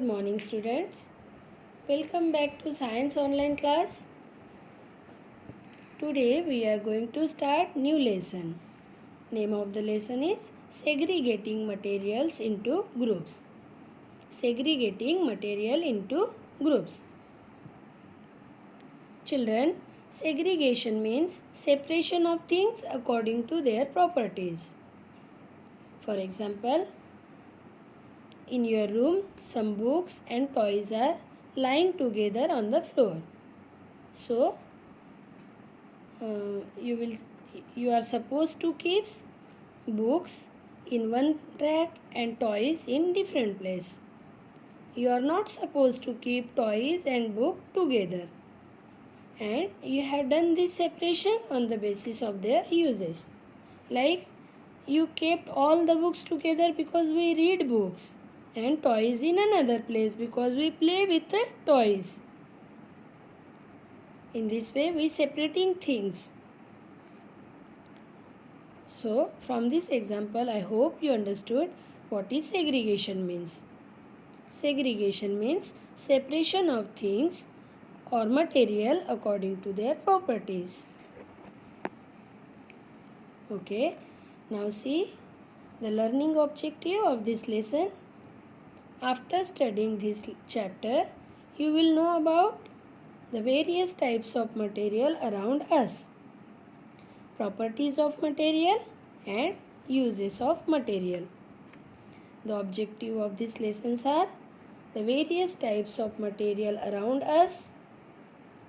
Good morning, students. Welcome back to Science Online class. Today we are going to start new lesson. Name of the lesson is Segregating Materials into Groups. Segregating material into groups. Children, segregation means separation of things according to their properties. For example, in your room, some books and toys are lying together on the floor. So, you are supposed to keep books in one rack and toys in different place. You are not supposed to keep toys and book together. And you have done this separation on the basis of their uses. Like you kept all the books together because we read books and toys in another place because we play with the toys. In this way we separating things. So from this example I hope you understood what is segregation means. Segregation means separation of things or material according to their properties. Okay, now see the learning objective of this lesson. After studying this chapter, you will know about the various types of material around us, properties of material and uses of material. The objective of these lessons are the various types of material around us,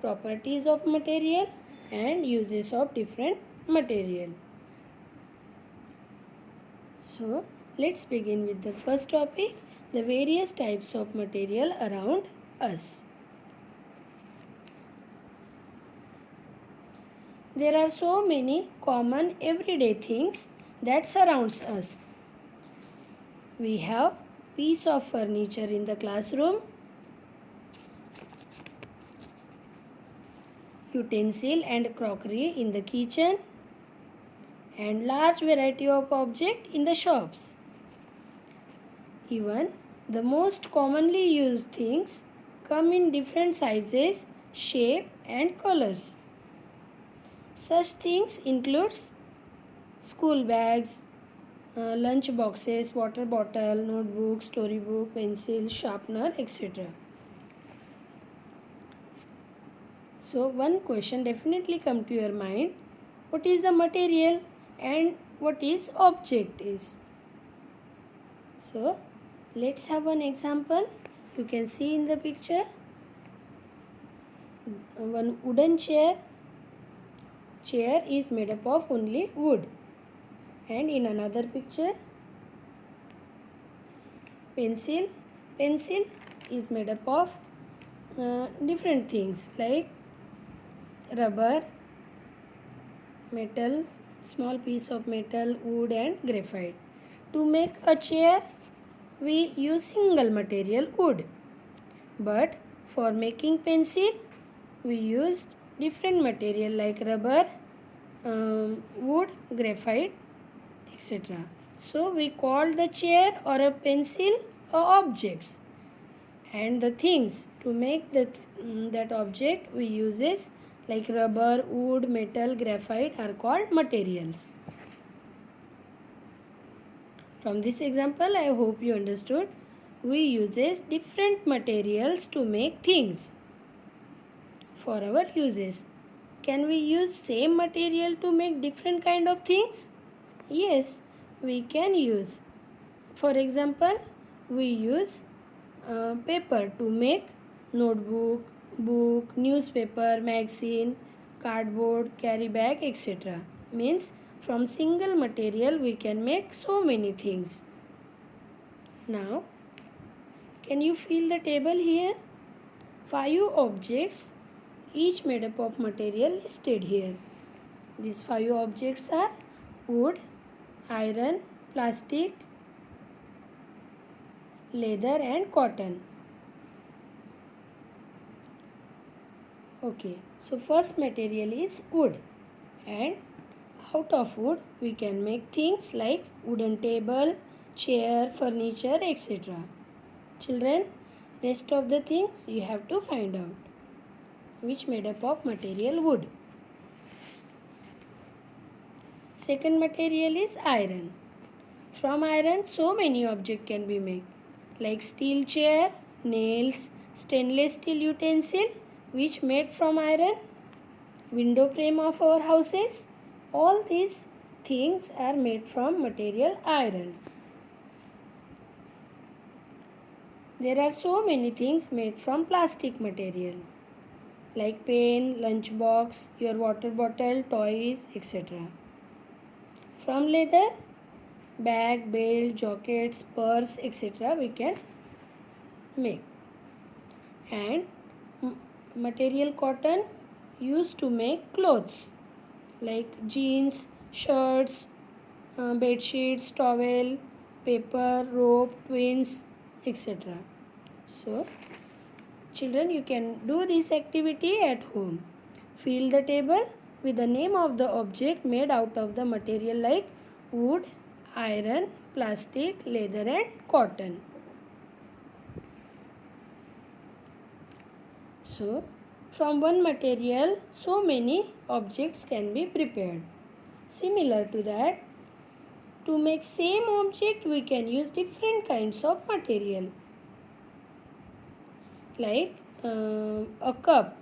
properties of material and uses of different material. So, let's begin with the first topic, the various types of material around us. There are so many common everyday things that surrounds us. We have piece of furniture in the classroom, utensil and crockery in the kitchen, and large variety of objects in the shops. Even the most commonly used things come in different sizes, shape and colors. Such things includes school bags, lunch boxes, water bottle, notebook, storybook, pencil, sharpener, etc. So one question definitely come to your mind. What is the material and what is object is? So let's have an example. You can see in the picture one wooden chair. Chair is made up of only wood. And in another picture pencil is made up of different things like rubber, metal, small piece of metal, wood and graphite. To make a chair we use single material wood, but for making pencil we use different material like rubber, wood, graphite, etc. So we call the chair or a pencil objects, and the things to make that object we uses like rubber, wood, metal, graphite are called materials. From this example I hope you understood we uses different materials to make things for our uses. Can we use same material to make different kind of things? Yes, we can use. For example, we use paper to make notebook, book, newspaper, magazine, cardboard, carry bag, etc. Means from single material we can make so many things. Now, can you feel the table here? 5 objects, each made up of material listed here. These 5 objects are wood, iron, plastic, leather and cotton. Okay, so first material is wood, and out of wood we can make things like wooden table, chair, furniture, etc. Children, Rest of the things you have to find out. Which made up of material wood. Second material is iron. From iron so many objects can be made, like steel chair, nails, stainless steel utensil which made from iron, window frame of our houses. All these things are made from material iron. There are so many things made from plastic material, like pen, lunch box, your water bottle, toys, etc. From leather, bag, belt, jackets, purse, etc. we can make. And material cotton used to make clothes like jeans, shirts, bed sheets, towel, paper, rope, twins, etc. So, children, you can do this activity at home. Fill the table with the name of the object made out of the material like wood, iron, plastic, leather and cotton. So, from one material, so many objects can be prepared. Similar to that, to make same object, we can use different kinds of material. Like a cup.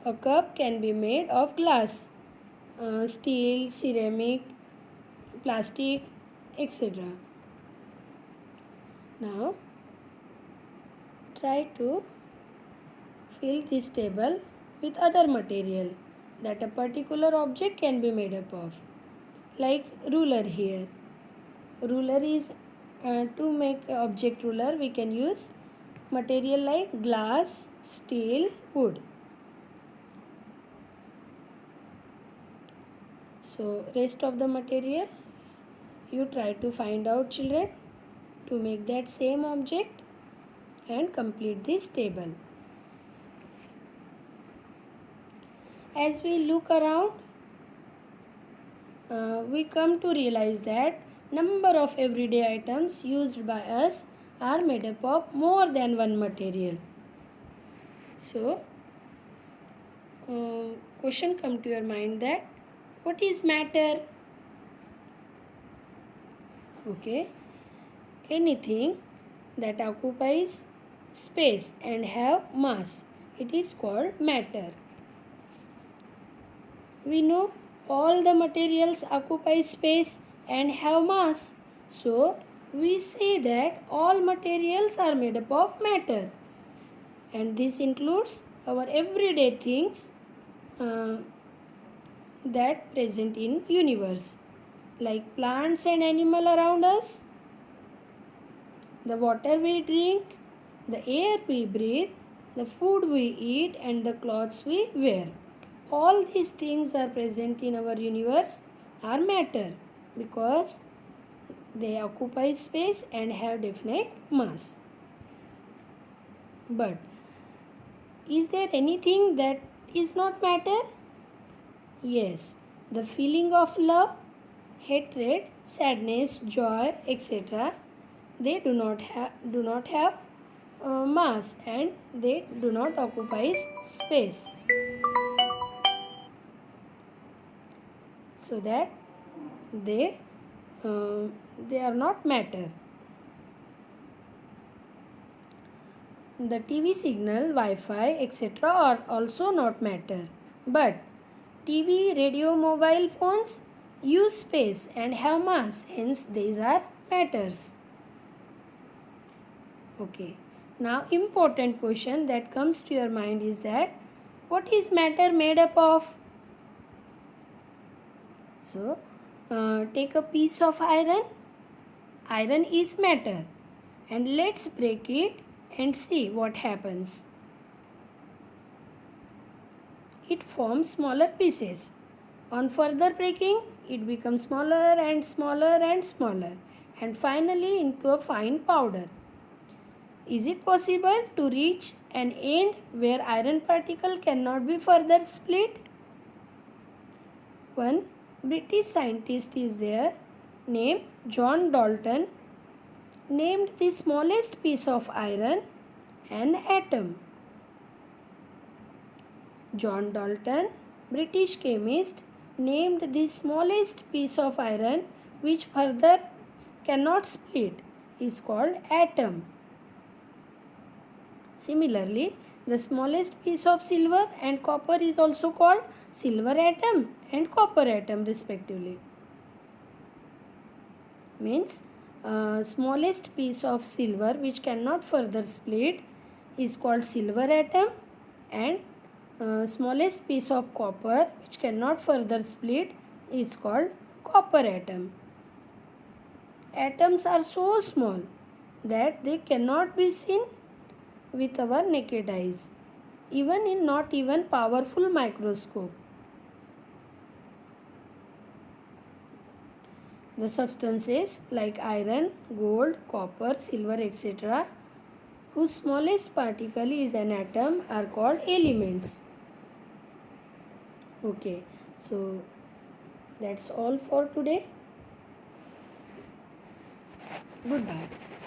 A cup can be made of glass, steel, ceramic, plastic, etc. Now, try to fill this table with other material that a particular object can be made up of. Like ruler here. Ruler is to make object ruler we can use material like glass, steel, wood. So rest of the material you try to find out, children, to make that same object and complete this table. As we look around, we come to realize that number of everyday items used by us are made up of more than one material. So, question come to your mind that what is matter? Okay, anything that occupies space and have mass, it is called matter. We know all the materials occupy space and have mass. So, we say that all materials are made up of matter. And this includes our everyday things that present in universe, like plants and animal around us, the water we drink, the air we breathe, the food we eat and the clothes we wear. All these things are present in our universe are matter because they occupy space and have definite mass. But is there anything that is not matter? Yes, the feeling of love, hatred, sadness, joy, etc. They do not have mass and they do not occupy space. So that they are not matter. The TV signal, Wi-Fi, etc. are also not matter. But TV, radio, mobile phones use space and have mass. Hence, these are matters. Okay. Now, important question that comes to your mind is that what is matter made up of? So, take a piece of iron. Iron is matter. And let's break it and see what happens. It forms smaller pieces. On further breaking, it becomes smaller and smaller and smaller and finally into a fine powder. Is it possible to reach an end where iron particle cannot be further split? One British scientist is there named John Dalton named the smallest piece of iron an atom. John Dalton, British chemist, named the smallest piece of iron which further cannot split is called atom. Similarly, the smallest piece of silver and copper is also called silver atom and copper atom respectively. Means smallest piece of silver which cannot further split is called silver atom, and smallest piece of copper which cannot further split is called copper atom. Atoms are so small that they cannot be seen with our naked eyes, even in not even powerful microscope. The substances like iron, gold, copper, silver, etc., whose smallest particle is an atom, are called elements. Okay, so that's all for today. Goodbye.